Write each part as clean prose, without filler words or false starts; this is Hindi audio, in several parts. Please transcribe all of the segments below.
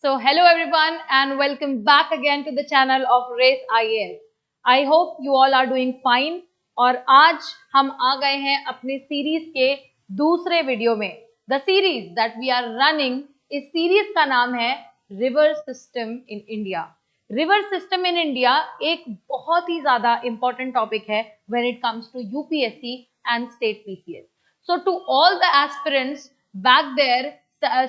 So hello everyone and welcome back again to the channel of Race IAS. I hope you all are doing fine और आज हम आ गए हैं अपनी सीरीज के दूसरे वीडियो में. The series that we are running, इस सीरीज का नाम है river system in India. River system in India एक बहुत ही ज्यादा इंपॉर्टेंट टॉपिक है when it comes to UPSC and state PCS. So to all the aspirants back there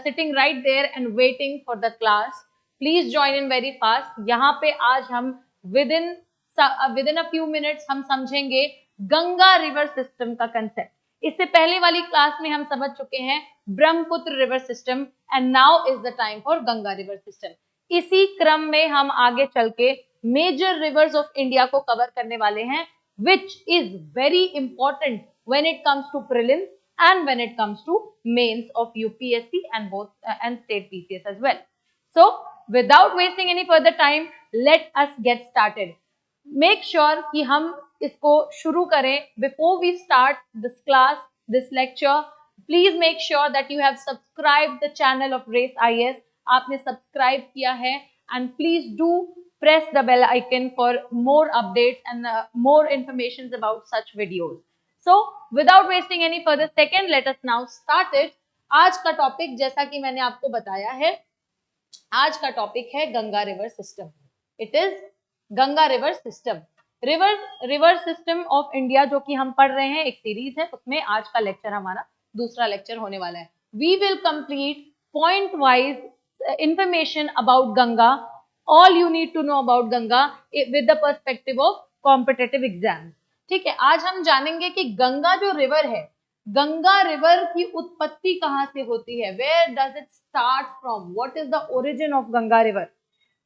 sitting right there and waiting for the class, please join in very fast. यहाँ पे आज हम within a few minutes हम समझेंगे गंगा रिवर सिस्टम का कंसेप्ट. इससे पहले वाली क्लास में हम समझ चुके हैं Brahmaputra river system and now is the time for Ganga river system. इसी क्रम में हम आगे चल के मेजर रिवर्स ऑफ इंडिया को कवर करने वाले हैं, which is very important when it comes to prelims and when it comes to mains of UPSC and both and state PCS as well. So without wasting any further time, let us get started. Make sure कि हम इसको शुरू करें. Before we start this class, this lecture, please make sure that you have subscribed the channel of Race IAS. आपने सब्सक्राइब किया है and please do press the bell icon for more updates and more informations about such videos. So without wasting any further second, let us now start it. आज का टॉपिक जैसा कि मैंने आपको बताया है, आज का टॉपिक है Ganga river system. It is Ganga river system. River system of India जो कि हम पढ़ रहे हैं, एक सीरीज है, उसमें आज का लेक्चर हमारा दूसरा लेक्चर होने वाला है. We will complete point wise information about Ganga, all you need to know about Ganga with the perspective of competitive exam. ठीक है, आज हम जानेंगे कि गंगा जो रिवर है, गंगा रिवर की उत्पत्ति कहाँ से होती है, where does it start from, what is the origin of Ganga river.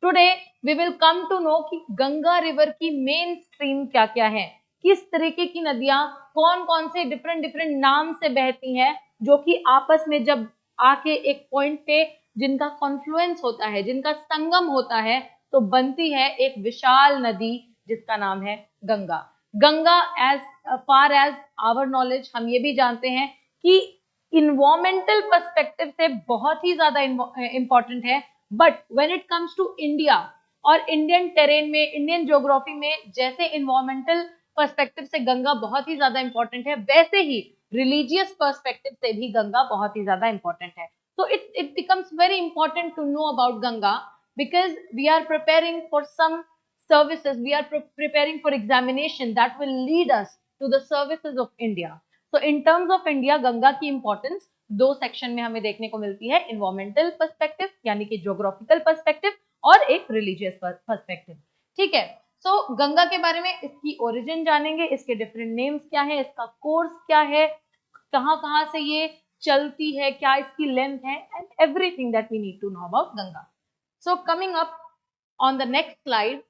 Today we will come to know कि गंगा रिवर की मेन स्ट्रीम क्या क्या है, किस तरीके की नदियां कौन कौन से डिफरेंट नाम से बहती हैं, जो कि आपस में जब आके एक पॉइंट पे जिनका कॉन्फ्लुएंस होता है, जिनका संगम होता है, तो बनती है एक विशाल नदी जिसका नाम है Ganga. Ganga as far as our knowledge हम ये भी जानते हैं कि इन्वायरमेंटल पर्सपेक्टिव से बहुत ही ज्यादा इंपॉर्टेंट है, but when it comes to India और इंडियन टेरेन में, इंडियन ज्योग्राफी में, जैसे इन्वायरमेंटल पर्सपेक्टिव से गंगा बहुत ही ज्यादा इंपॉर्टेंट है, वैसे ही रिलीजियस पर्सपेक्टिव से भी गंगा बहुत ही ज्यादा इंपॉर्टेंट है. So it becomes very important to know about Ganga because we are preparing for some services, we are preparing for examination that will lead us to the services of India. So in terms of India, Ganga की importance दो सेक्शन में हमें देखने को मिलती है, environmental perspective यानी कि geographical perspective और एक religious perspective. ठीक है, so गंगा के बारे में इसकी origin जानेंगे, इसके different names क्या है, इसका course क्या है, कहाँ से ये चलती है, क्या इसकी लेंथ है, and everything that we need to know about Ganga. So coming up on the next slide,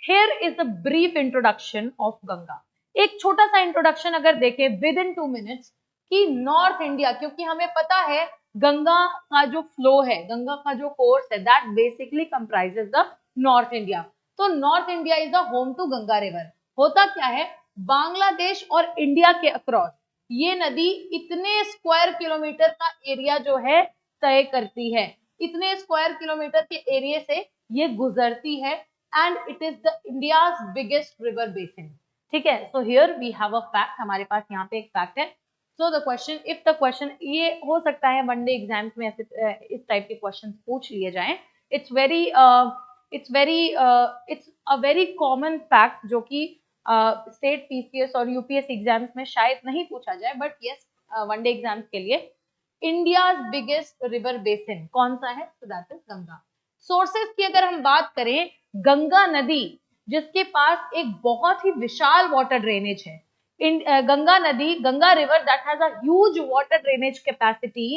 here is a brief introduction of Ganga. एक छोटा सा इंट्रोडक्शन अगर देखें विद इन 2 मिनट्स कि नॉर्थ इंडिया, क्योंकि हमें पता है गंगा का जो फ्लो है, गंगा का जो कोर्स है, that basically comprises the north India. तो north India is the home to Ganga river. होता क्या है, बांग्लादेश और इंडिया के अक्रॉस ये नदी इतने स्क्वायर किलोमीटर का एरिया जो है तय करती है, इतने स्क्वायर किलोमीटर के एरिया से ये गुजरती है, and it is the India's biggest river basin. ठीक है, so here we have a fact, हमारे पास यहाँ पे एक फैक्ट है. So the question, if the question, ये हो सकता है वनडे एग्जाम्स में ऐसे इस टाइप के क्वेश्चन पूछ लिए जाएं. It's a very common fact जो कि स्टेट पीसीएस और यूपीएससी एग्जाम्स में शायद नहीं पूछा जाए, बट यस वनडे एग्जाम्स के लिए इंडियाज बिगेस्ट रिवर बेसिन कौन सा है, सो दैट इज गंगा. सोर्सेस की अगर हम बात करें, गंगा नदी जिसके पास एक बहुत ही विशाल वाटर ड्रेनेज है, गंगा नदी, Ganga river that has a huge water drainage capacity.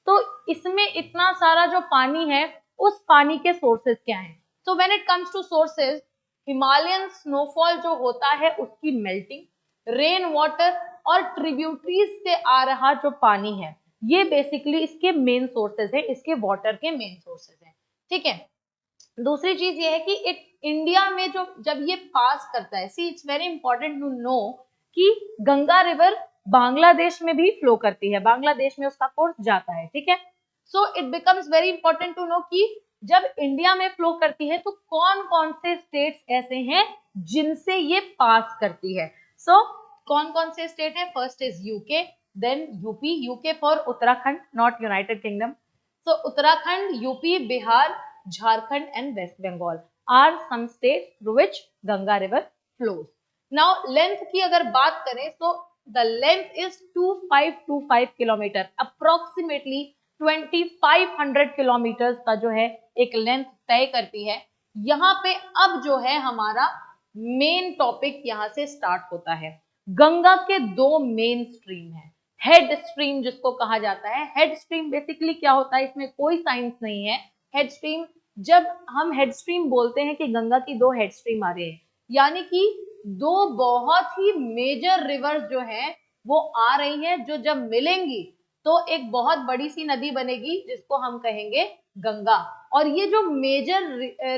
तो इसमें इतना सारा जो पानी है, उस पानी के सोर्सेस क्या हैं. So when it comes to sources, Himalayan snowfall जो होता है उसकी मेल्टिंग, रेन वाटर और ट्रिब्यूटरीज से आ रहा जो पानी है, ये बेसिकली इसके मेन सोर्सेज है, इसके वाटर के मेन सोर्सेज हैं. ठीक है, दूसरी चीज ये है कि इंडिया में जो जब ये पास करता है, see it's very important to know कि गंगा रिवर बांग्लादेश में भी फ्लो करती है, बांग्लादेश में उसका कोर्स जाता है. ठीक है, so it becomes very important to know कि जब इंडिया में फ्लो करती है तो कौन कौन से स्टेट्स ऐसे हैं जिनसे ये पास करती है? सो कौन कौन से स्टेट है? First is UK, then UP, UK for Uttarakhand, not United Kingdom. So Uttarakhand, UP, Bihar, Jharkhand and West Bengal are some states through which Ganga river flows. Now length की अगर बात करें तो the length is 2525 kilometre, approximately 2500 kilometre का जो है एक लेंथ तय करती है। यहाँ पे अब जो है हमारा मेन टॉपिक यहाँ से स्टार्ट होता है। गंगा के दो मेन स्ट्रीम है, हेड स्ट्रीम जिसको कहा जाता है। हेड स्ट्रीम बेसिकली क्या होता है, इसमें कोई साइंस नहीं है। हेड स्ट्रीम, जब हम हेड स्ट्रीम बोलते हैं कि गंगा की दो हेड स्ट्रीम आ रहे हैं, यानी कि दो बहुत ही मेजर रिवर्स जो है वो आ रही हैं, जो जब मिलेंगी तो एक बहुत बड़ी सी नदी बनेगी जिसको हम कहेंगे गंगा। और ये जो मेजर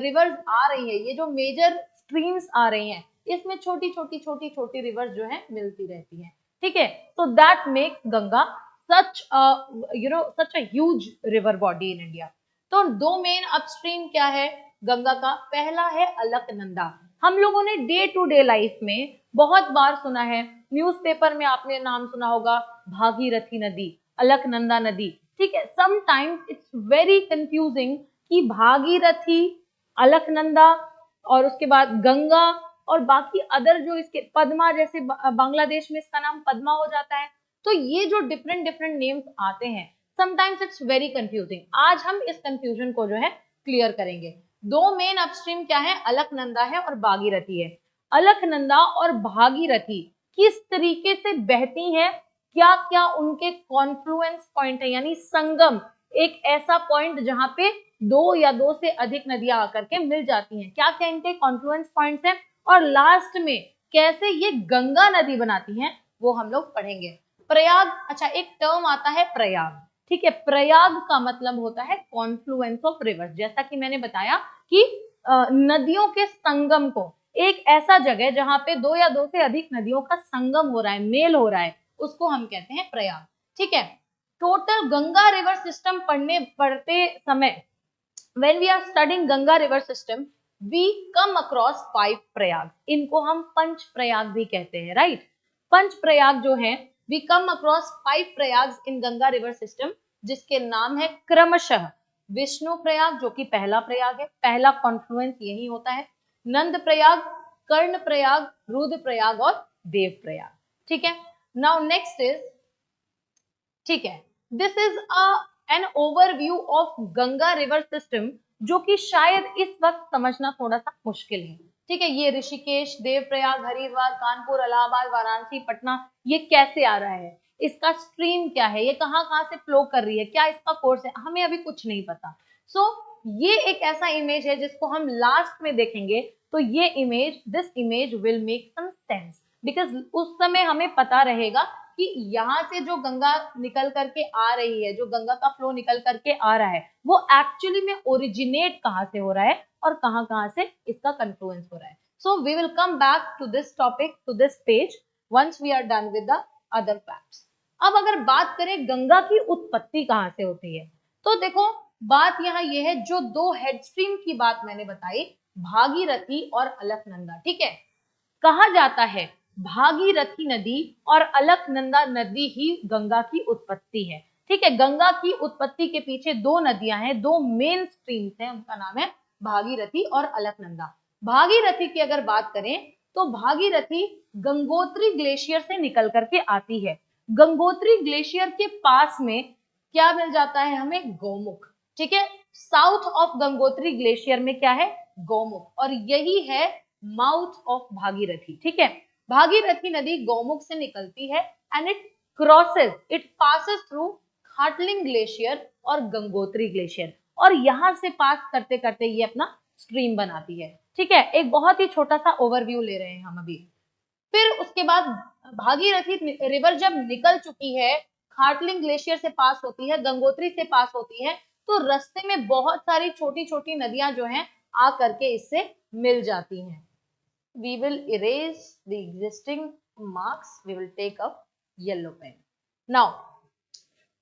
रिवर्स आ रही है, ये जो मेजर स्ट्रीम्स आ रही हैं, इसमें छोटी छोटी छोटी छोटी रिवर्स जो है मिलती रहती हैं, ठीक है। तो that makes Ganga such such a huge river body in India. तो दो मेन अपस्ट्रीम क्या है गंगा का? पहला है अलकनंदा। हम लोगों ने डे टू डे लाइफ में बहुत बार सुना है, न्यूज़पेपर में आपने नाम सुना होगा, भागीरथी नदी, अलकनंदा नदी, ठीक है। समटाइम्स इट्स वेरी कंफ्यूजिंग कि भागीरथी, अलकनंदा और उसके बाद गंगा और बाकी अदर जो इसके पद्मा, जैसे बांग्लादेश में इसका नाम पद्मा हो जाता है। तो ये जो डिफरेंट डिफरेंट नेम्स आते हैं, समटाइम्स इट्स वेरी कंफ्यूजिंग। आज हम इस कंफ्यूजन को जो है क्लियर करेंगे। दो मेन अपस्ट्रीम क्या है? अलकनंदा है और भागीरथी है। अलकनंदा और भागीरथी किस तरीके से बहती हैं, क्या क्या उनके कॉन्फ्लुएंस पॉइंट है, यानी संगम, एक ऐसा पॉइंट जहां पे दो या दो से अधिक नदियां आकर के मिल जाती हैं, क्या क्या इनके कॉन्फ्लुएंस पॉइंट्स हैं, और लास्ट में कैसे ये गंगा नदी बनाती हैं, वो हम लोग पढ़ेंगे। प्रयाग, अच्छा एक टर्म आता है प्रयाग, ठीक है। प्रयाग का मतलब होता है कॉन्फ्लुएंस ऑफ रिवर्स। जैसा कि मैंने बताया कि नदियों के संगम को, एक ऐसा जगह जहां पे दो या दो से अधिक नदियों का संगम हो रहा है, मेल हो रहा है, उसको हम कहते हैं प्रयाग, ठीक है। टोटल गंगा रिवर सिस्टम पढ़ते समय, when we are studying Ganga river system, we come across 5 Prayag. इनको हम पंच प्रयाग भी कहते हैं, राइट। पंच प्रयाग जो है, we come across 5 Prayag in Ganga river system, जिसके नाम है क्रमशः विष्णु प्रयाग, जो कि पहला प्रयाग है, पहला कॉन्फ्लुएंस यही होता है। नंद प्रयाग, कर्ण प्रयाग, रुद्र प्रयाग और देव प्रयाग, ठीक है। नाउ नेक्स्ट इज, ठीक है, this is an overview of Ganga river system, जो कि शायद इस वक्त समझना थोड़ा सा मुश्किल है, ठीक है। ये ऋषिकेश, देवप्रयाग, हरिद्वार, कानपुर, इलाहाबाद, वाराणसी, पटना, ये कैसे आ रहा है, इसका स्ट्रीम क्या है, ये कहाँ कहाँ से फ्लो कर रही है, क्या इसका कोर्स है, हमें अभी कुछ नहीं पता। सो ये एक ऐसा इमेज है जिसको हम लास्ट में देखेंगे, तो ये image, this image will make some sense, because उस समय हमें पता रहेगा कि यहाँ से जो गंगा निकल करके आ रही है, जो गंगा का फ्लो निकल करके आ रहा है, वो एक्चुअली में ओरिजिनेट कहाँ से हो रहा है और कहाँ कहाँ से इसका कंफ्लुएंस हो रहा है। So we will come back to this topic, to this page, once we are done with the other facts. अब अगर बात करें गंगा की उत्पत्ति कहाँ से होती है, तो देखो बात यहाँ ये है, जो दो हेड स्ट्रीम की बात मैंने बताई, भागीरथी और अलकनंदा, ठीक है। कहा जाता है भागीरथी नदी और अलकनंदा नदी ही गंगा की उत्पत्ति है, ठीक है। गंगा की उत्पत्ति के पीछे दो नदियां हैं, दो मेन स्ट्रीम्स हैं, उनका नाम है भागीरथी और अलकनंदा। भागीरथी की अगर बात करें तो भागीरथी गंगोत्री ग्लेशियर से निकल करके आती है। गंगोत्री ग्लेशियर के पास में क्या मिल जाता है हमें? गौमुख, ठीक है। साउथ ऑफ गंगोत्री ग्लेशियर में क्या है? गौमुख, और यही है माउथ ऑफ भागीरथी, ठीक है। भागीरथी नदी गौमुख से निकलती है and it crosses, it passes through Khatling glacier और गंगोत्री ग्लेशियर, और यहां से पास करते करते ये अपना स्ट्रीम बनाती है, ठीक है। एक बहुत ही छोटा सा ओवरव्यू ले रहे हैं हम अभी। फिर उसके बाद भागीरथी रिवर जब निकल चुकी है, खाटलिंग ग्लेशियर से पास होती है, गंगोत्री से पास होती है, तो रास्ते में बहुत सारी छोटी छोटी नदियां जो हैं आ करके इससे मिल जाती हैं। We will erase the existing marks. We will take a yellow pen. Now,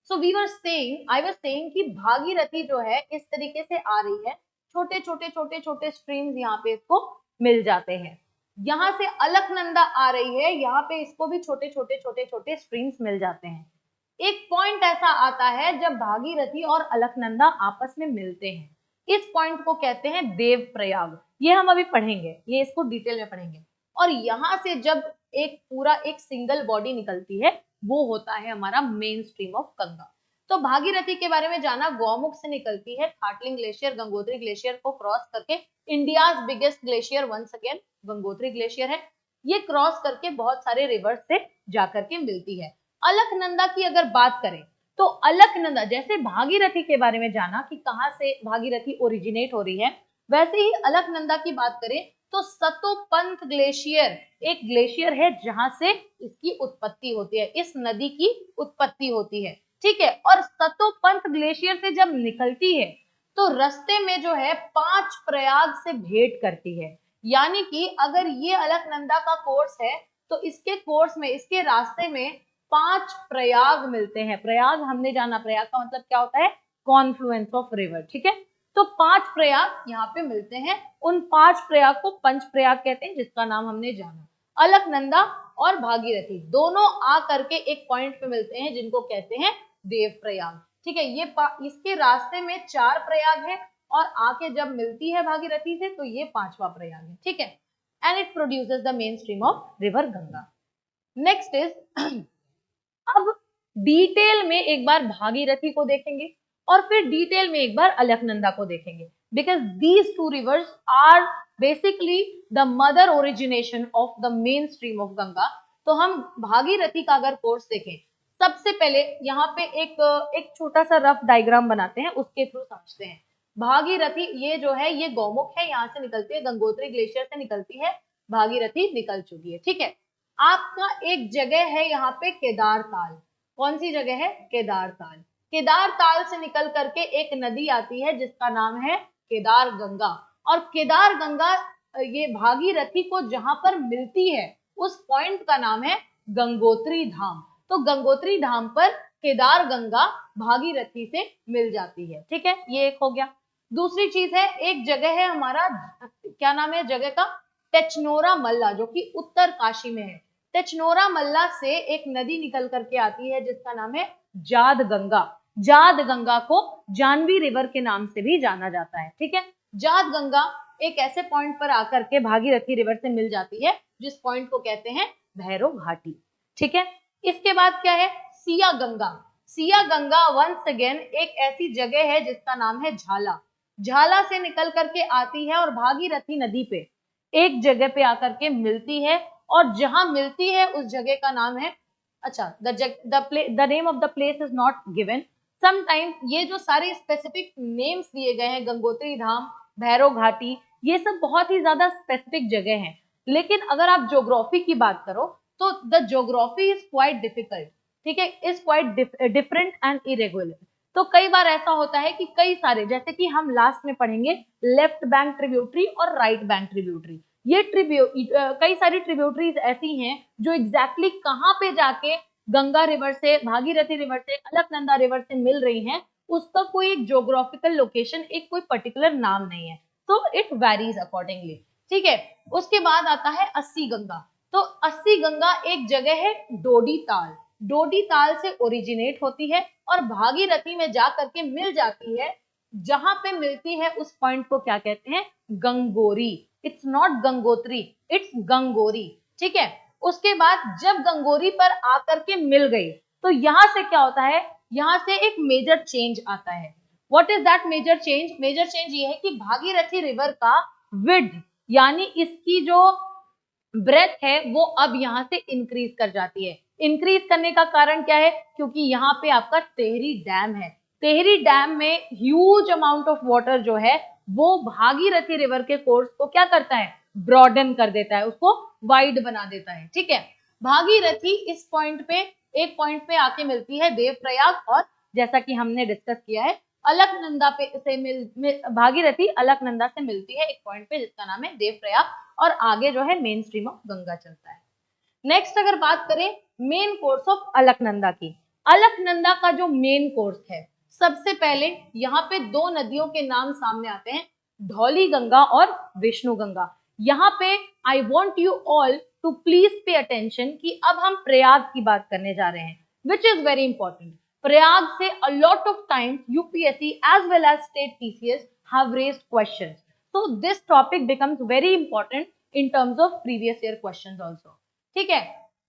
so I was saying कि भागीरथी जो है इस तरीके से आ रही है, छोटे छोटे छोटे छोटे स्ट्रीम्स यहाँ पे इसको मिल जाते हैं। यहाँ से अलकनंदा आ रही है, यहाँ पे इसको भी छोटे छोटे छोटे छोटे स्ट्रीम्स मिल जाते हैं। एक पॉइंट ऐसा आता है जब भागीरथी और अलकनंदा आपस में मिलते हैं, इस पॉइंट को कहते हैं देव प्रयाग। ये हम अभी पढ़ेंगे, ये इसको डिटेल में पढ़ेंगे। और यहाँ से जब एक पूरा एक सिंगल बॉडी निकलती है, वो होता है हमारा मेन स्ट्रीम ऑफ गंगा। तो भागीरथी के बारे में जाना, गौमुख से निकलती है, खाटलिंग ग्लेशियर गंगोत्री ग्लेशियर को क्रॉस करके, India's biggest glacier once again Gangotri glacier है, ये क्रॉस करके बहुत सारे रिवर्स से जाकर के मिलती है। अलकनंदा की अगर बात करें तो अलकनंदा, जैसे भागीरथी के बारे में जाना कि कहां से भागीरथी ओरिजिनेट हो रही है, वैसे ही अलकनंदा की बात करें तो सतोपंथ ग्लेशियर एक ग्लेशियर है जहां से इसकी उत्पत्ति होती है, इस नदी की उत्पत्ति होती है, ठीक है। और सतोपंथ ग्लेशियर से जब निकलती है तो रास्ते में जो है 5 प्रयाग से भेंट करती है, यानी कि अगर ये अलकनंदा का कोर्स है तो इसके कोर्स में, इसके रास्ते में 5 प्रयाग मिलते हैं। प्रयाग हमने जाना, प्रयाग का मतलब क्या होता है, कॉन्फ्लुएंस ऑफ रिवर, ठीक है। तो 5 प्रयाग यहाँ पे मिलते हैं, उन 5 प्रयाग को पंच प्रयाग कहते हैं, जिसका नाम हमने जाना। अलकनंदा और भागीरथी दोनों आ करके एक पॉइंट पे मिलते हैं जिनको कहते हैं देव प्रयाग, ठीक है। ये इसके रास्ते में 4 प्रयाग है और आके जब मिलती है भागीरथी से तो ये 5वां प्रयाग है, ठीक है। And it produces the main stream of river Ganga. Next is अब डिटेल में एक बार भागीरथी को देखेंगे और फिर डिटेल में एक बार अलकनंदा को देखेंगे, because these two rivers are basically the mother origination of the main stream of Ganga. तो हम भागीरथी का अगर कोर्स देखें, सबसे पहले यहाँ पे एक छोटा सा रफ डायग्राम बनाते हैं, उसके थ्रू समझते हैं। भागीरथी ये जो है ये गौमुख है, यहाँ से निकलती है, गंगोत्री ग्लेशियर से निकलती है, भागीरथी निकल चुकी है, ठीक है। आपका एक जगह है यहाँ पे केदार ताल, कौन सी जगह है, केदार ताल। केदार ताल से निकल करके एक नदी आती है जिसका नाम है केदार गंगा, और केदार गंगा ये भागीरथी को जहां पर मिलती है उस पॉइंट का नाम है गंगोत्री धाम। तो गंगोत्री धाम पर केदार गंगा भागीरथी से मिल जाती है, ठीक है, ये एक हो गया। दूसरी चीज है, एक जगह है हमारा, क्या नाम है जगह का, टेचनोरा मल्ला, जो कि उत्तर काशी में है। टेचनोरा मल्ला से एक नदी निकल करके आती है जिसका नाम है जाद गंगा। जाद गंगा को जानवी रिवर के नाम से भी जाना जाता है, ठीक है। जाद गंगा एक ऐसे पॉइंट पर आकर के भागीरथी रिवर से मिल जाती है जिस पॉइंट को कहते हैं भैरव घाटी, ठीक है। इसके बाद क्या है, सिया गंगा। सिया गंगा वंस अगेन एक ऐसी जगह है जिसका नाम है झाला। झाला से निकल करके आती है और भागीरथी नदी पे एक जगह पे आकर के मिलती है, और जहां मिलती है उस जगह का नाम है, अच्छा the name of the place is not given sometime. ये जो सारे स्पेसिफिक नेम्स दिए गए हैं, गंगोत्री धाम, भैरव घाटी, ये सब बहुत ही ज्यादा स्पेसिफिक जगह हैं, लेकिन अगर आप ज्योग्राफी की बात करो तो the geography is quite difficult, ठीक है, is quite different and irregular. तो कई बार ऐसा होता है कि कई सारे, जैसे कि हम लास्ट में पढ़ेंगे लेफ्ट बैंक ट्रिब्यूटरी और राइट बैंक ट्रिब्यूटरी, ये कई सारी ट्रिब्यूटरीज ऐसी हैं जो एग्जैक्टली कहाँ पे जाके गंगा रिवर से, भागीरथी रिवर से, अलकनंदा रिवर से मिल रही हैं, उसका कोई एक ज्योग्राफिकल लोकेशन, एक कोई पर्टिकुलर नाम नहीं है, तो इट वेरीज अकॉर्डिंगली, ठीक है। उसके बाद आता है अस्सी गंगा। तो अस्सी गंगा एक जगह है डोडी ताल, डोडी ताल से ओरिजिनेट होती है और भागीरथी में जा करके मिल जाती है, जहां पे मिलती है उस पॉइंट को क्या कहते हैं, Gangori. It's not Gangotri, it's Gangori, ठीक है। उसके बाद जब गंगोरी पर आकर के मिल गई तो यहां से क्या होता है, यहां से एक मेजर चेंज आता है। What is that major change, major change ये है कि भागीरथी रिवर का विड्थ, यानी इसकी जो ब्रेथ है वो अब यहाँ से इंक्रीज कर जाती है। इंक्रीज करने का कारण क्या है, क्योंकि यहाँ पे आपका टेहरी डैम है, टेहरी डैम में ह्यूज अमाउंट ऑफ वाटर जो है वो भागीरथी रिवर के कोर्स को क्या करता है, ब्रॉडन कर देता है, उसको वाइड बना देता है, ठीक है। भागीरथी इस पॉइंट पे, एक पॉइंट पे आके मिलती है देवप्रयाग, और जैसा कि हमने डिस्कस किया है अलकनंदा पे से भागीरथी अलकनंदा से मिलती है एक पॉइंट पे जिसका नाम है देवप्रयाग, और आगे जो है मेन स्ट्रीम ऑफ गंगा चलता है। नेक्स्ट अगर बात करें मेन कोर्स ऑफ अलकनंदा की, अलकनंदा का जो मेन कोर्स है, सबसे पहले यहाँ पे दो नदियों के नाम सामने आते हैं, धौली गंगा और विष्णु गंगा। यहाँ पे I want you all to please pay attention कि अब हम प्रयाग की बात करने जा रहे हैं, which is very important. Prayag से a lot of times UPSC as well as state TCS have raised questions. So this topic becomes very important in terms of previous year questions also. ठीक है,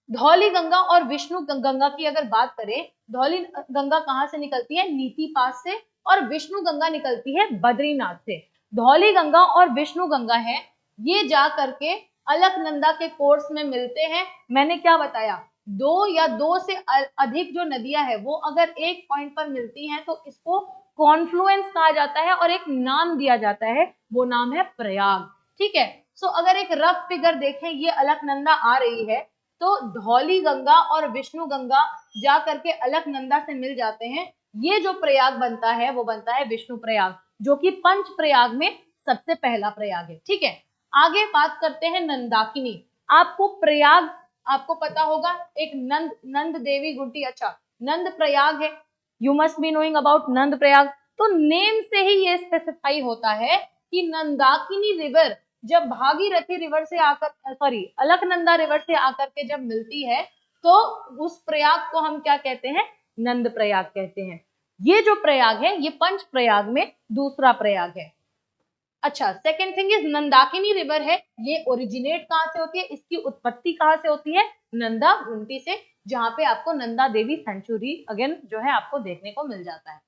धौली गंगा और विष्णु गंगा की अगर बात करें, धौली गंगा कहाँ से निकलती है, नीति पास से, और विष्णु गंगा निकलती है बद्रीनाथ से। धौली गंगा और विष्णु गंगा है, ये जा करके अलकनंदा के कोर्स में मिलते हैं। मैंने क्या बताया, दो या दो से अधिक जो नदियां है वो अगर एक पॉइंट पर मिलती हैं तो इसको कॉन्फ्लुएंस कहा जाता है और एक नाम दिया जाता है, वो नाम है प्रयाग। ठीक है, सो अगर एक रफ फिगर देखें, ये अलकनंदा आ रही है, तो धौली गंगा और विष्णु गंगा जा करके अलकनंदा से मिल जाते हैं, ये जो प्रयाग बनता है वो बनता है विष्णु प्रयाग, जो कि पंच प्रयाग में सबसे पहला प्रयाग है। ठीक है, आगे बात करते हैं नंदाकिनी। आपको प्रयाग, आपको पता होगा, एक नंद देवी गुड्डी, अच्छा नंद प्रयाग है, you must be knowing about Nand Prayag. तो नेम से ही ये स्पेसिफाई होता है कि नंदाकिनी रिवर जब भागीरथी रिवर से आकर, सॉरी अलकनंदा रिवर से आकर के जब मिलती है, तो उस प्रयाग को हम क्या कहते हैं, नंद प्रयाग कहते हैं। ये जो प्रयाग है ये पंच प्रयाग में दूसरा प्रयाग है। अच्छा, second thing is Nandakini river है, ये ओरिजिनेट कहाँ से होती है, इसकी उत्पत्ति कहाँ से होती है, नंदा घुंटी से, जहां पे आपको नंदा देवी सेंचुरी अगेन जो है आपको देखने को मिल जाता है।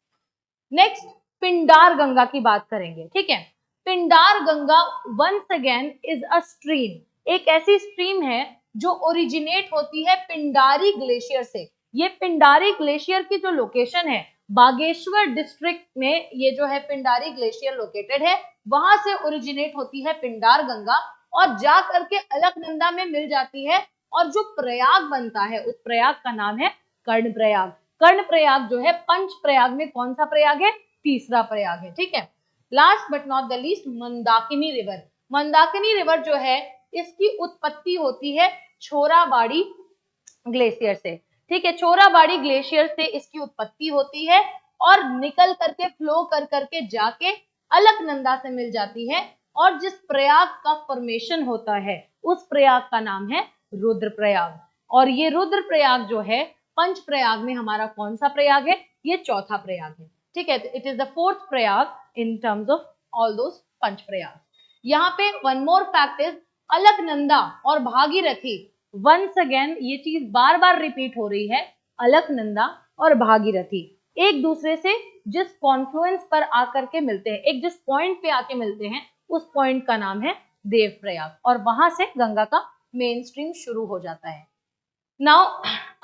नेक्स्ट पिंडार गंगा की बात करेंगे। ठीक है, Pindar Ganga once again is a stream, एक ऐसी स्ट्रीम है जो ओरिजिनेट होती है पिंडारी ग्लेशियर से। ये पिंडारी ग्लेशियर की जो लोकेशन है, बागेश्वर डिस्ट्रिक्ट में ये जो है पिंडारी ग्लेशियर लोकेटेड है, वहां से ओरिजिनेट होती है पिंडार गंगा और जा करके अलकनंदा में मिल जाती है, और जो प्रयाग बनता है उस प्रयाग का नाम है कर्ण प्रयाग। कर्ण प्रयाग जो है पंच प्रयाग में कौन सा प्रयाग है, तीसरा प्रयाग है। ठीक है, last but not the least Mandakini river. Mandakini river जो है इसकी उत्पत्ति होती है छोराबाड़ी ग्लेशियर से। ठीक है, छोराबाड़ी ग्लेशियर से इसकी उत्पत्ति होती है और निकल करके फ्लो कर करके जाके अलकनंदा से मिल जाती है, और जिस प्रयाग का फॉर्मेशन होता है उस प्रयाग का नाम है रुद्रप्रयाग। और ये रुद्रप्रयाग जो है पंच प्रयाग में हमारा कौन सा प्रयाग है, ये चौथा प्रयाग है। ठीक है, it is the fourth Prayag in terms of all those Panch Prayag. यहाँ पे one more fact is Alaknanda और भागीरथी, वंस अगेन ये चीज बार बार रिपीट हो रही है, अलकनंदा और भागीरथी एक दूसरे से जिस कॉन्फ्लुएंस पर आकर के मिलते हैं, एक जिस पॉइंट पे आके मिलते हैं, उस पॉइंट का नाम है देवप्रयाग, और वहां से गंगा का मेन स्ट्रीम शुरू हो जाता है। नाउ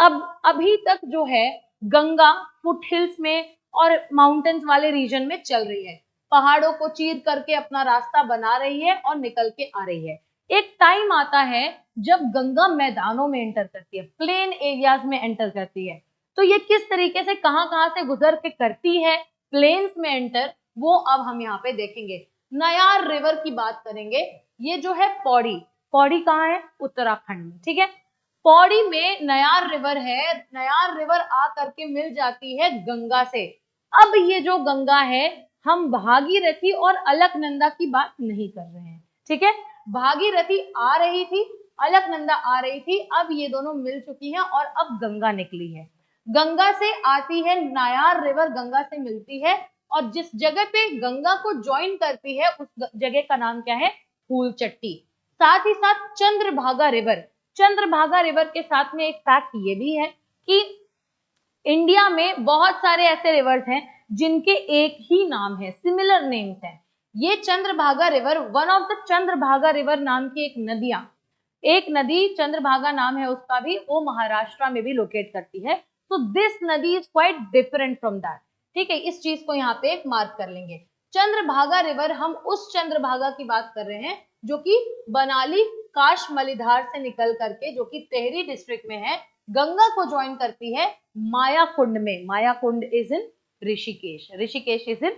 अब अभी तक जो है गंगा फुटहिल्स में और माउंटेन्स वाले रीजन में चल रही है, पहाड़ों को चीर करके अपना रास्ता बना रही है और निकल के आ रही है। एक टाइम आता है जब गंगा मैदानों में एंटर करती है, प्लेन एरियाज में एंटर करती है। तो ये किस तरीके से कहां से गुजर के करती है प्लेन्स में एंटर, वो अब हम यहाँ पे देखेंगे। नयार रिवर की बात करेंगे। ये जो है पौड़ी, पौड़ी कहाँ है, उत्तराखंड में। ठीक है, पौड़ी में नयार रिवर है, नयार रिवर आ करके मिल जाती है गंगा से। अब ये जो गंगा है, हम भागीरथी और अलकनंदा की बात नहीं कर रहे हैं। ठीक है, भागीरथी आ रही थी, अलकनंदा आ रही थी, अब ये दोनों मिल चुकी हैं और अब गंगा निकली है। गंगा से आती है नायार रिवर, गंगा से मिलती है, और जिस जगह पे गंगा को ज्वाइन करती है उस जगह का नाम क्या है, फूलचट्टी। साथ ही साथ चंद्रभागा रिवर, चंद्रभागा रिवर के साथ में एक फैक्ट ये भी है कि इंडिया में बहुत सारे ऐसे रिवर्स हैं जिनके एक ही नाम है, सिमिलर नेम्स हैं। ये Chandrabhaga river, one of the Chandrabhaga river नाम की एक नदी चंद्रभागा नाम है उसका भी, वो महाराष्ट्र में भी लोकेट करती है। तो दिस नदी is quite different from that. ठीक है, इस चीज को यहाँ पे एक मार्क कर लेंगे। चंद्रभागा रिवर, हम उस चंद्रभागा की बात कर रहे हैं जो कि बनाली काश मलिधार से निकल करके, जो कि टेहरी डिस्ट्रिक्ट में है, गंगा को ज्वाइन करती है मायाकुंड में। Mayakund is in Rishikesh, Rishikesh is in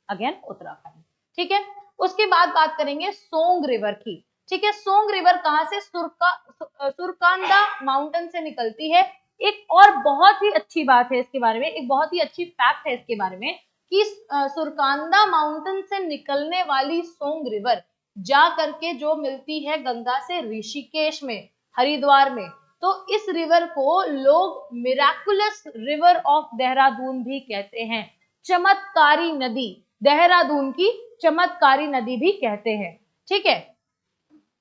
again Uttarakhand. ठीक है, उसके बाद बात करेंगे सोंग रिवर की। ठीक है, सोंग रिवर कहाँ से, सुरकांदा माउंटेन से निकलती है, एक और बहुत ही अच्छी बात है इसके बारे में, एक बहुत ही अच्छी फैक्ट है इसके बारे में कि सुरकांदा माउंटेन से निकलने वाली सोंग रिवर जा करके जो मिलती है गंगा से ऋषिकेश में, हरिद्वार में, तो इस रिवर को लोग मिराकुलस रिवर ऑफ देहरादून भी कहते हैं, चमत्कारी नदी, देहरादून की चमत्कारी नदी भी कहते हैं। ठीक है,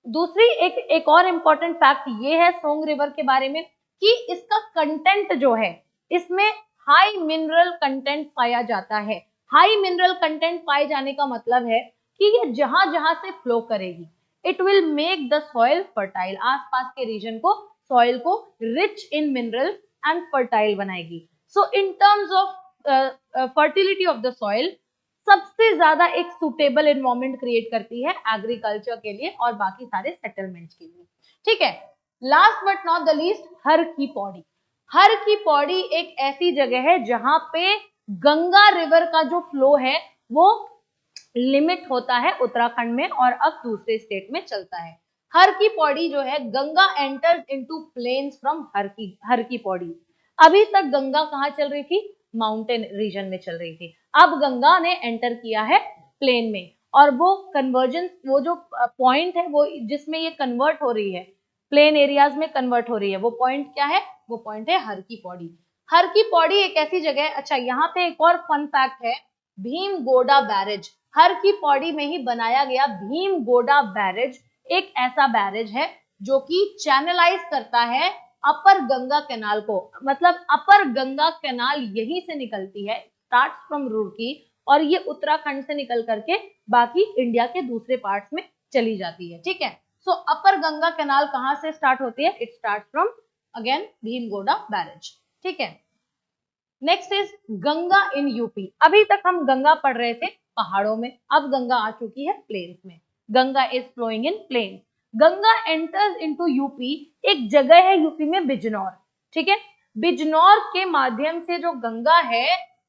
दूसरी एक और इम्पोर्टेंट फैक्ट ये है सोंग रिवर के बारे में कि इसका कंटेंट जो है, इसमें हाई मिनरल कंटेंट पाया जाता है। हाई मिनरल कंटेंट पाए जाने का मतलब है कि ये जहां जहां से फ्लो करेगी, it will make the soil fertile, आसपास के रीजन को, सॉइल को rich in mineral and fertile बनाएगी। So in terms of fertility of the soil सबसे ज्यादा एक सुटेबल एनवायरमेंट क्रिएट करती है एग्रीकल्चर के लिए और बाकी सारे सेटलमेंट्स के लिए। ठीक है, last but not the least, Har की पौड़ी। हर की पौड़ी एक ऐसी जगह है जहां पे गंगा रिवर का जो फ्लो है वो लिमिट होता है उत्तराखंड में और अब दूसरे स्टेट में चलता है। हर की पौड़ी जो है, Ganga enters into plains from Har की पौड़ी। अभी तक गंगा कहाँ चल रही थी? माउंटेन रीजन में चल रही थी। अब गंगा ने एंटर किया है प्लेन में, और वो कन्वर्जेंस, वो जो पॉइंट है वो जिसमें ये कन्वर्ट हो रही है, प्लेन एरियाज में कन्वर्ट हो रही है, वो पॉइंट क्या है? वो पॉइंट है हर की पौड़ी। हर की पौड़ी एक ऐसी जगह है, अच्छा यहाँ पे एक और फन फैक्ट है, भीम गोडा बैरेज हर की पौड़ी में ही बनाया गया। भीम गोडा बैरेज एक ऐसा बैरेज है जो कि चैनलाइज करता है अपर गंगा कैनाल को, मतलब अपर गंगा कैनाल यहीं से निकलती है, स्टार्ट फ्रॉम रुड़की, और ये उत्तराखंड से निकल करके बाकी इंडिया के दूसरे पार्ट्स में चली जाती है। ठीक है, सो अपर गंगा कैनाल कहां से स्टार्ट होती है? It start from again Bhimgoda barrage. ठीक है, next is Ganga in UP. अभी तक हम गंगा पढ़ रहे थे पहाड़ों में, अब गंगा आ चुकी है प्लेन्स में। Ganga is flowing in plain. Ganga enters into UP, एक जगह है यूपी में बिजनौर। ठीक है, बिजनौर के माध्यम से जो गंगा है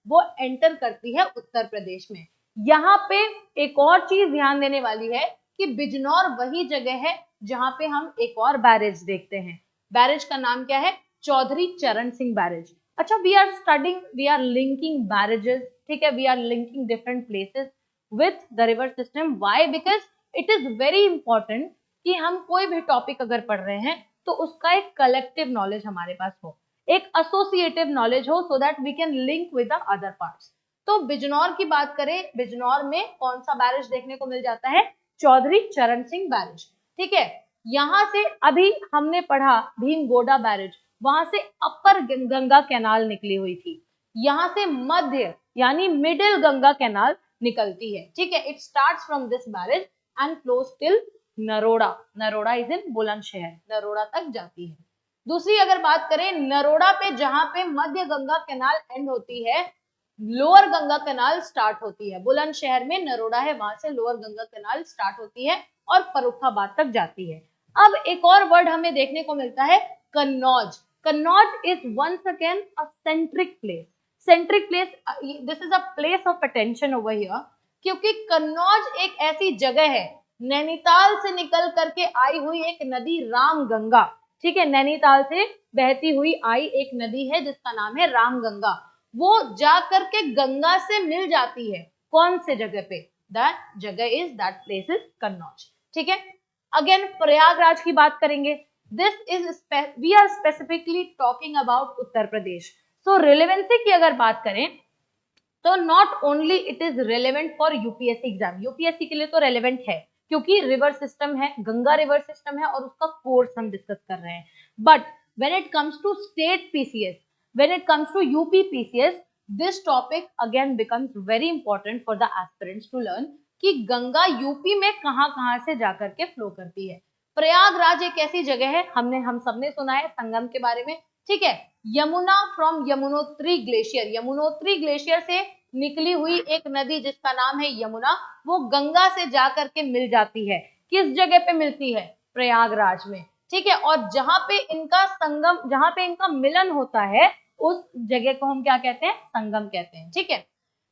वो एंटर करती है उत्तर प्रदेश में। यहाँ पे एक और चीज ध्यान देने वाली है कि बिजनौर वही जगह है जहां पे हम एक और बैरेज देखते हैं। बैरेज का नाम क्या है? चौधरी चरण सिंह बैरेज। अच्छा, वी आर लिंकिंग बैरेजेस, ठीक है, we are linking different places with the river system. Why? Because it is very important कि हम कोई भी टॉपिक अगर पढ़ रहे हैं तो उसका एक कलेक्टिव नॉलेज हमारे पास हो, एक एसोसिएटिव नॉलेज हो, so that we can link with the other parts. तो बिजनौर की बात करें, बिजनौर में कौन सा बैरेज देखने को मिल जाता है? चौधरी चरण सिंह बैरेज। ठीक है, यहां से अभी हमने पढ़ा भीमगोडा बैरेज, वहां से अपर गंगा कैनाल निकली हुई थी, यहां से मध्य यानी मिडिल गंगा कैनाल निकलती है। ठीक है, it starts from this barrage and flows till Naroda. Naroda is in Bulandshahr, Naroda तक जाती है। दूसरी अगर बात करें, नरोड़ा पे जहां पे मध्य गंगा कैनाल एंड होती है, लोअर गंगा कैनाल स्टार्ट होती है। बुलंदशहर में नरोड़ा है, वहां से लोअर गंगा कैनाल स्टार्ट होती है और फर्रुखाबाद तक जाती है। अब एक और वर्ड हमें देखने को मिलता है, Kannauj. Kannauj is once again a centric place. Centric place, this is a place of attention over here, क्योंकि कन्नौज एक ऐसी जगह है, नैनीताल से निकल करके आई हुई एक नदी रामगंगा। ठीक है, नैनीताल से बहती हुई आई एक नदी है जिसका नाम है रामगंगा, वो जा करके गंगा से मिल जाती है। कौन से जगह पे? दैट जगह is, that place is Kannauj. ठीक है, अगेन प्रयागराज की बात करेंगे। This is, we are specifically talking about Uttar Pradesh. So relevancy की अगर बात करें तो not only it is relevant for UPSC exam, UPSC के लिए तो रेलेवेंट है क्योंकि रिवर सिस्टम है, गंगा रिवर सिस्टम है और उसका कोर्स हम डिस्कस कर रहे हैं। But when it comes to state PCS, when it comes to UP PCS, this topic again becomes very important for the aspirants to learn कि गंगा यूपी में कहां से जाकर के फ्लो करती है। प्रयागराज एक ऐसी जगह है, हम सबने सुना है संगम के बारे में। ठीक है, Yamuna from Yamunotri glacier, Yamunotri glacier से निकली हुई एक नदी जिसका नाम है यमुना, वो गंगा से जाकर के मिल जाती है। किस जगह पे मिलती है? प्रयागराज में। ठीक है, और जहां पे इनका संगम, जहां पे इनका मिलन होता है, उस जगह को हम क्या कहते हैं? संगम कहते हैं। ठीक है,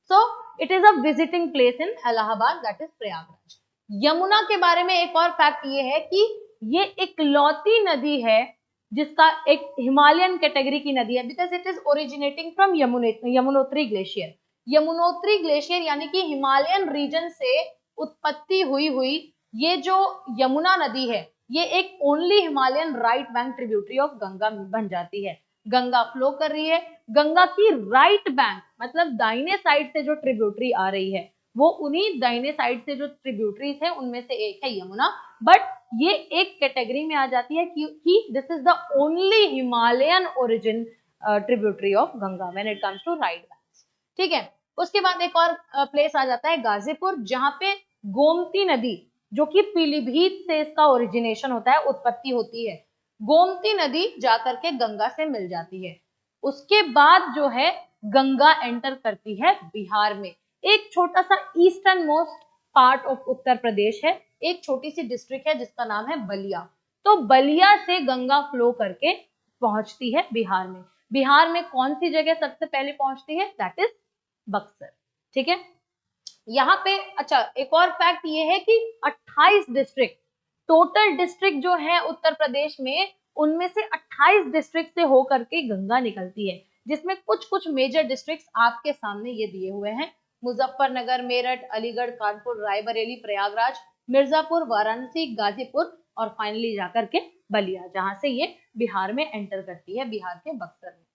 so it is a visiting place in Allahabad, that is Prayagraj. Yamuna के बारे में एक और फैक्ट ये है कि ये इकलौती नदी है जिसका एक हिमालयन कैटेगरी की नदी है, because it is originating from Yamunotri glacier. Yamunotri glacier यानी कि हिमालयन रीजन से उत्पत्ति हुई ये जो यमुना नदी है, ये एक only Himalayan right bank tributary of Ganga बन जाती है। गंगा फ्लो कर रही है, गंगा की राइट बैंक मतलब दाहिने साइड से जो ट्रिब्यूटरी आ रही है वो उन्हीं दाहिने साइड से जो ट्रिब्यूटरीज है उनमें से एक है यमुना, बट ये एक कैटेगरी में आ जाती है कि this is the only Himalayan origin tributary of Ganga when it comes to right banks. ठीक है, उसके बाद एक और प्लेस आ जाता है गाजीपुर, जहां पे गोमती नदी, जो कि पीलीभीत से इसका ओरिजिनेशन होता है, उत्पत्ति होती है, गोमती नदी जाकर के गंगा से मिल जाती है। उसके बाद जो है गंगा एंटर करती है बिहार में। एक छोटा सा eastern most part of Uttar Pradesh है, एक छोटी सी डिस्ट्रिक्ट है जिसका नाम है बलिया। तो बलिया से गंगा फ्लो करके पहुंचती है बिहार में। बिहार में कौन सी जगह सबसे पहले पहुंचती है? That is Buxar. ठीक है, यहाँ पे अच्छा एक और फैक्ट ये है कि 28 डिस्ट्रिक्ट, टोटल डिस्ट्रिक्ट जो है उत्तर प्रदेश में, उनमें से 28 डिस्ट्रिक्ट से होकर के गंगा निकलती है, जिसमें कुछ कुछ मेजर डिस्ट्रिक्ट्स आपके सामने ये दिए हुए हैं: मुजफ्फरनगर, मेरठ, अलीगढ़, कानपुर, रायबरेली, प्रयागराज, मिर्जापुर, वाराणसी, गाजीपुर और फाइनली जाकर के बलिया, जहां से ये बिहार में एंटर करती है, बिहार के बक्सर में।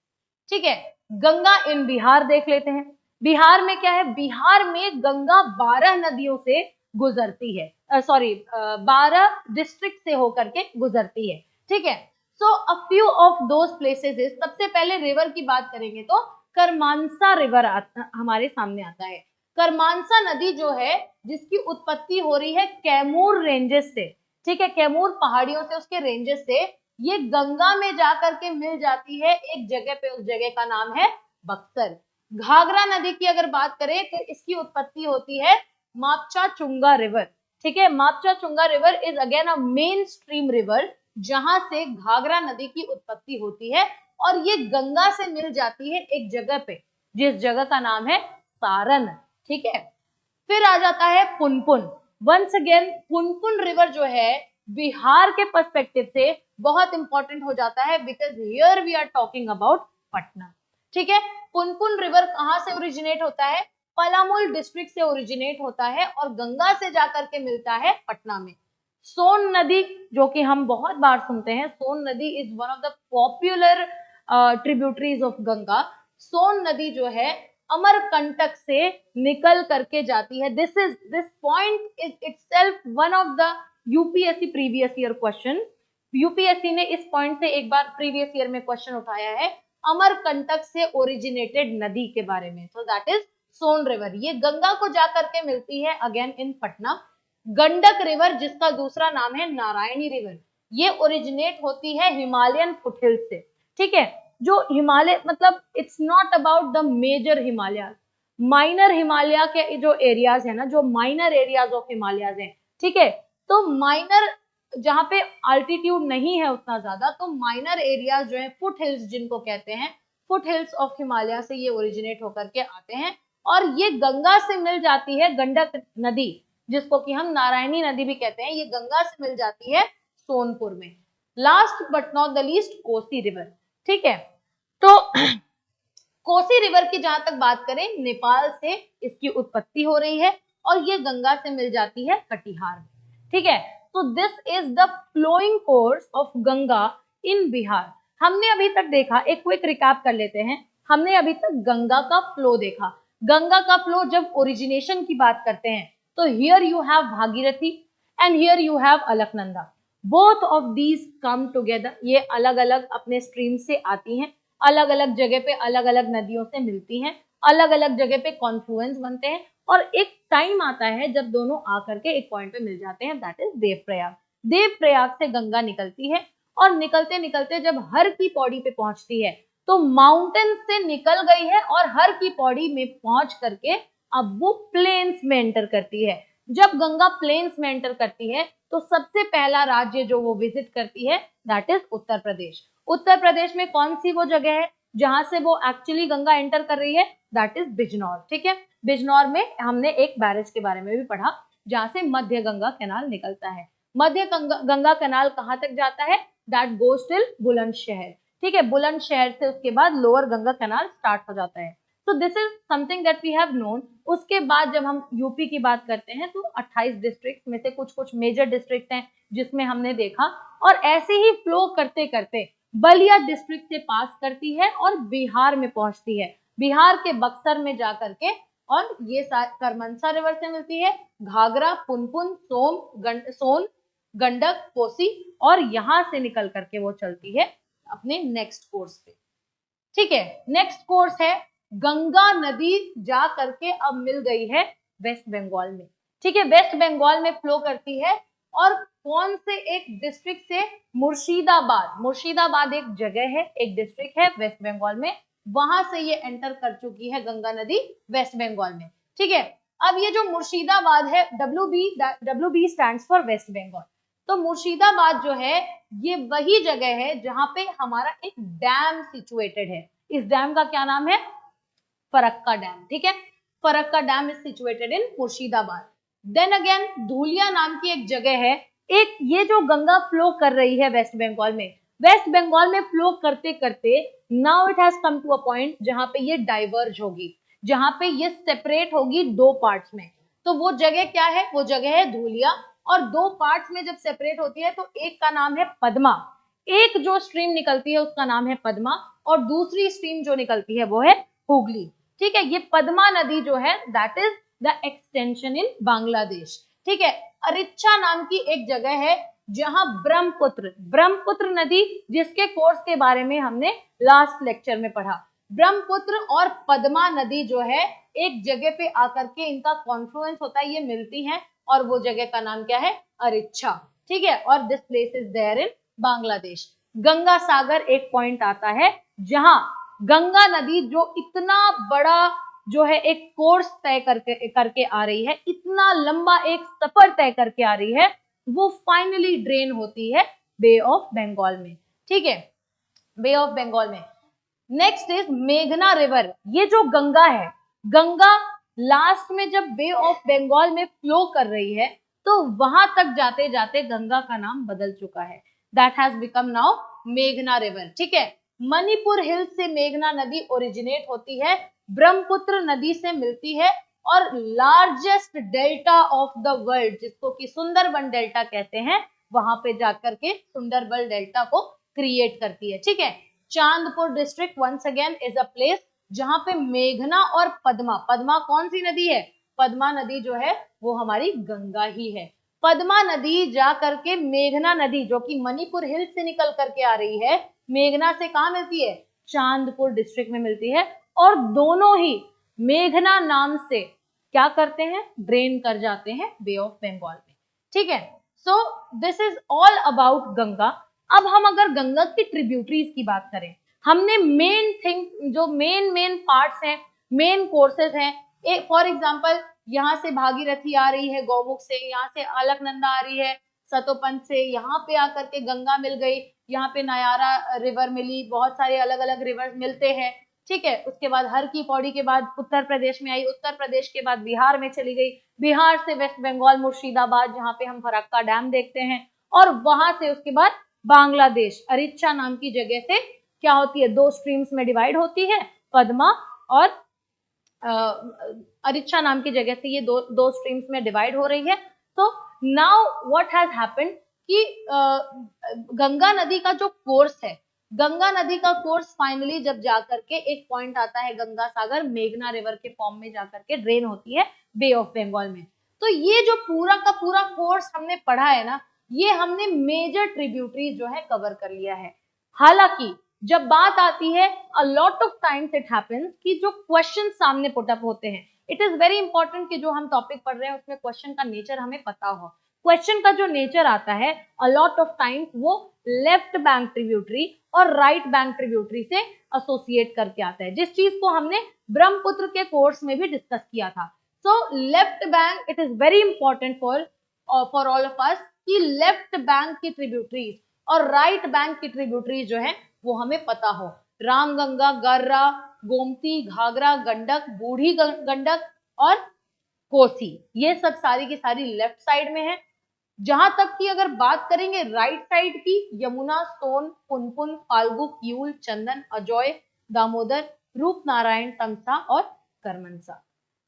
ठीक है, गंगा इन बिहार देख लेते हैं। बिहार में क्या है? बिहार में गंगा 12 नदियों से गुजरती है, 12 डिस्ट्रिक्ट से होकर के गुजरती है। ठीक है, so a few of those places is, सबसे पहले रिवर की बात करेंगे तो करमानसा रिवर हमारे सामने आता है। करमानसा नदी जो है, जिसकी उत्पत्ति हो रही है कैमूर रेंजेस से, ठीक है, कैमूर पहाड़ियों से, उसके रेंजेस से, ये गंगा में जाकर के मिल जाती है एक जगह पे, उस जगह का नाम है बक्सर। घाघरा नदी की अगर बात करें तो इसकी उत्पत्ति होती है मापचा चुंगा रिवर। ठीक है, Mapcha Chunga river is again a main stream river, जहां से घाघरा नदी की उत्पत्ति होती है और ये गंगा से मिल जाती है एक जगह पे, जिस जगह का नाम है सारण। ठीक है, फिर आ जाता है Punpun. Once again Punpun river जो है बिहार के पर्सपेक्टिव से बहुत इंपॉर्टेंट हो जाता है, because here we are talking about Patna. ठीक है, पुनपुन रिवर कहां से ओरिजिनेट होता है? पलामू डिस्ट्रिक्ट से ओरिजिनेट होता है और गंगा से जाकर के मिलता है पटना में। सोन नदी, जो कि हम बहुत बार सुनते हैं, सोन नदी is one of the popular tributaries of Ganga. Son नदी जो है अमरकंटक से निकल करके जाती है। This point is itself one of the UPSC previous year question. UPSC ने इस पॉइंट से एक बार प्रीवियस ईयर में क्वेश्चन उठाया है, अमरकंटक से ओरिजिनेटेड नदी के बारे में। So that is Son river. ये गंगा को जाकर के मिलती है again in Patna. Gandak river, जिसका दूसरा नाम है नारायणी रिवर, ये ओरिजिनेट होती है हिमालयन फुटहिल्स से। ठीक है, जो हिमालय मतलब it's not about the major Himalaya, minor Himalaya के जो एरियाज है ना, जो माइनर एरियाज ऑफ हिमालयाज हैं, ठीक है, तो माइनर जहां पे अल्टीट्यूड नहीं है उतना ज्यादा, तो माइनर एरियाज जो है फुट हिल्स जिनको कहते हैं, फुट हिल्स ऑफ हिमालय से ये ओरिजिनेट होकर के आते हैं और ये गंगा से मिल जाती है। गंडक नदी, जिसको कि हम नारायणी नदी भी कहते हैं, ये गंगा से मिल जाती है सोनपुर में। Last but not the least Kosi river. ठीक है, तो कोसी रिवर की जहां तक बात करें, नेपाल से इसकी उत्पत्ति हो रही है और ये गंगा से मिल जाती है कटिहार में। ठीक है, तो this is the flowing course of Ganga in Bihar. हमने अभी तक देखा, एक क्विक रिकैप कर लेते हैं, हमने अभी तक गंगा का फ्लो देखा। गंगा का फ्लो जब ओरिजिनेशन की बात करते हैं तो here you have Bhagirathi and here you have Alaknanda. Both of these come together, ये अलग अलग अपने स्ट्रीम से आती हैं, अलग अलग जगह पे अलग अलग नदियों से मिलती हैं, अलग अलग जगह पे कॉन्फ्लुएंस बनते हैं और एक टाइम आता है जब दोनों आकर के एक पॉइंट पे मिल जाते हैं, दैट इज देवप्रयाग। देवप्रयाग से गंगा निकलती है और निकलते निकलते जब हर की पौड़ी पे पहुंचती है तो माउंटेन से निकल गई है और हर की पौड़ी में पहुंच करके अब वो प्लेन्स में एंटर करती है। जब गंगा प्लेन्स में एंटर करती है तो सबसे पहला राज्य जो वो विजिट करती है दैट इज उत्तर प्रदेश। उत्तर प्रदेश में कौन सी वो जगह है जहां से वो एक्चुअली गंगा एंटर कर रही है? That is Bijnor. ठीक है, बिजनौर में हमने एक बैरेज के बारे में भी पढ़ा जहां से मध्य गंगा कैनाल निकलता है। मध्य गंगा कैनाल कहां तक जाता है? That goes till Bulandshahr. ठीक है, बुलंदशहर से उसके बाद लोअर गंगा कैनाल स्टार्ट हो जाता है। तो this is something that we have known. उसके बाद जब हम यूपी की बात करते हैं तो 28 डिस्ट्रिक्ट में से कुछ कुछ मेजर डिस्ट्रिक्ट हैं जिसमें हमने देखा, और ऐसे ही फ्लो करते करते बलिया डिस्ट्रिक्ट से पास करती है और बिहार में पहुंचती है, बिहार के बक्सर में जाकर के, और ये करमनसा रिवर से मिलती है, घाघरा, पुनपुन, सोन, गंडक, कोसी, और यहां से निकल करके वो चलती है अपने नेक्स्ट कोर्स पे। ठीक है, नेक्स्ट कोर्स है गंगा नदी जा करके अब मिल गई है वेस्ट बंगाल में। ठीक है, वेस्ट बंगाल में फ्लो करती है, और कौन से एक डिस्ट्रिक्ट से? मुर्शिदाबाद। मुर्शिदाबाद एक जगह है, एक डिस्ट्रिक्ट है वेस्ट बंगाल में, वहां से ये एंटर कर चुकी है गंगा नदी वेस्ट बंगाल में। ठीक है, अब ये जो मुर्शिदाबाद है, WB stands for West Bengal. तो मुर्शिदाबाद जो है ये वही जगह है जहां पे हमारा एक डैम सिचुएटेड है। इस डैम का क्या नाम है? फरक्का डैम। ठीक है, Farakka dam is situated in Murshidabad. Then again Dhulia नाम की एक जगह है, एक ये जो गंगा फ्लो कर रही है वेस्ट बंगाल में, वेस्ट बंगाल में फ्लो करते करते now it has come to a point जहां पे ये डाइवर्ज होगी, जहां पे ये सेपरेट होगी दो पार्ट्स में। तो वो जगह क्या है? वो जगह है धुलिया, और दो पार्ट्स में जब सेपरेट होती है तो एक का नाम है पद्मा, एक जो स्ट्रीम निकलती है उसका नाम है पद्मा, और दूसरी स्ट्रीम जो निकलती है वो है हुगली। ठीक है, ये पद्मा नदी जो है that is the extension in Bangladesh. ठीक है, अरिच्छा नाम की एक जगह है जहां ब्रह्मपुत्र नदी, जिसके कोर्स के बारे में हमने लास्ट लेक्चर में पढ़ा, ब्रह्मपुत्र और पद्मा नदी जो है एक जगह पे आकर के इनका कॉन्फ्लुएंस होता है, ये मिलती हैं, और वो जगह का नाम क्या है? अरिच्छा। ठीक है, और this place is there in Bangladesh. Ganga Sagar एक पॉइंट आता है जहां गंगा नदी जो इतना बड़ा जो है एक कोर्स तय करके आ रही है, इतना लंबा एक सफर तय करके आ रही है, वो फाइनली ड्रेन होती है बे ऑफ बंगाल में। ठीक है, बे ऑफ बंगाल में। नेक्स्ट इज मेघना रिवर। ये जो गंगा है, गंगा लास्ट में जब बे ऑफ बंगाल में फ्लो कर रही है तो वहां तक जाते जाते गंगा का नाम बदल चुका है, दैट हैज बिकम नाउ मेघना रिवर। ठीक है, मणिपुर हिल्स से मेघना नदी ओरिजिनेट होती है, ब्रह्मपुत्र नदी से मिलती है, और largest delta of the world जिसको कि सुंदरबन डेल्टा कहते हैं, वहां पे जाकर के सुंदरबन डेल्टा को क्रिएट करती है। ठीक है, Chandpur district once again is a place जहां पे मेघना और पद्मा कौन सी नदी है? पद्मा नदी जो है वो हमारी गंगा ही है। पद्मा नदी जा करके मेघना नदी जो कि मणिपुर हिल से निकल करके आ रही है, मेघना से कहां मिलती है? चांदपुर डिस्ट्रिक्ट में मिलती है, और दोनों ही मेघना नाम से क्या करते हैं? ड्रेन कर जाते हैं बे ऑफ बंगाल में। ठीक है, so this is all about Ganga. अब हम अगर गंगा की ट्रिब्यूटरीज की बात करें, हमने मेन थिंग जो मेन पार्ट्स हैं, मेन कोर्सेज हैं, फॉर एग्जांपल यहाँ से भागीरथी आ रही है गौमुख से, यहाँ से अलकनंदा आ रही है सतोपंथ से, यहाँ पे आकर के गंगा मिल गई, यहाँ पे नयारा रिवर मिली, बहुत सारे अलग अलग रिवर मिलते हैं। ठीक है, उसके बाद हर की पौड़ी के बाद उत्तर प्रदेश में आई, उत्तर प्रदेश के बाद बिहार में चली गई, बिहार से वेस्ट बंगाल मुर्शिदाबाद जहाँ पे हम फरक्का डैम देखते हैं, और वहां से उसके बाद बांग्लादेश अरिच्छा नाम की जगह से क्या होती है? दो स्ट्रीम्स में डिवाइड होती है, पद्मा और अरिच्छा नाम की जगह से ये दो स्ट्रीम्स में डिवाइड हो रही है। तो नाउ व्हाट हैज हैपेंड कि गंगा नदी का जो कोर्स है, गंगा नदी का कोर्स फाइनली जब जाकर के एक पॉइंट आता है गंगा सागर मेघना रिवर के फॉर्म में जाकर के ड्रेन होती है बे ऑफ बंगाल में। तो ये जो पूरा का पूरा कोर्स हमने पढ़ा है ना, ये हमने मेजर ट्रिब्यूटरीज जो है कवर कर लिया है। हालांकि जब बात आती है a lot of times it happens कि जो क्वेश्चन सामने पुट अप होते हैं, इट इज वेरी इंपॉर्टेंट कि जो हम टॉपिक पढ़ रहे हैं उसमें क्वेश्चन का नेचर हमें पता हो। क्वेश्चन का जो नेचर आता है अ लॉट ऑफ टाइम्स वो लेफ्ट बैंक ट्रिब्यूटरी और राइट बैंक ट्रिब्यूटरी से एसोसिएट करके आता है, जिस चीज को हमने ब्रह्मपुत्र के कोर्स में भी डिस्कस किया था। So left bank it is very important for all of us कि लेफ्ट बैंक की ट्रिब्यूटरीज और राइट बैंक की ट्रिब्यूटरीज जो है वो हमें पता हो। रामगंगा, गर्रा, गोमती, घाघरा, गंडक, बूढ़ी गंडक और कोसी, ये सब सारी की सारी लेफ्ट साइड में है। जहां तक की अगर बात करेंगे राइट साइड की, यमुना, सोन, पुनपुन, फाल्गु, किऊल, चंदन, अजोय, दामोदर, रूपनारायण, तमसा और Karamnasa.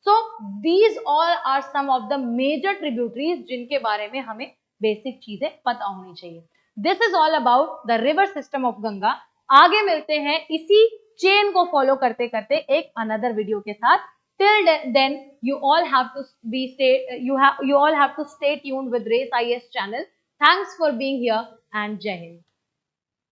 So these all are some of the major tributaries जिनके बारे में हमें बेसिक चीजें पता होनी चाहिए। This is all about the river system of Ganga. आगे मिलते हैं इसी चेन को फॉलो करते करते एक अनदर वीडियो के साथ। Till then, you all have to you all have to stay tuned with Race IAS channel. Thanks for being here and Jai Hind.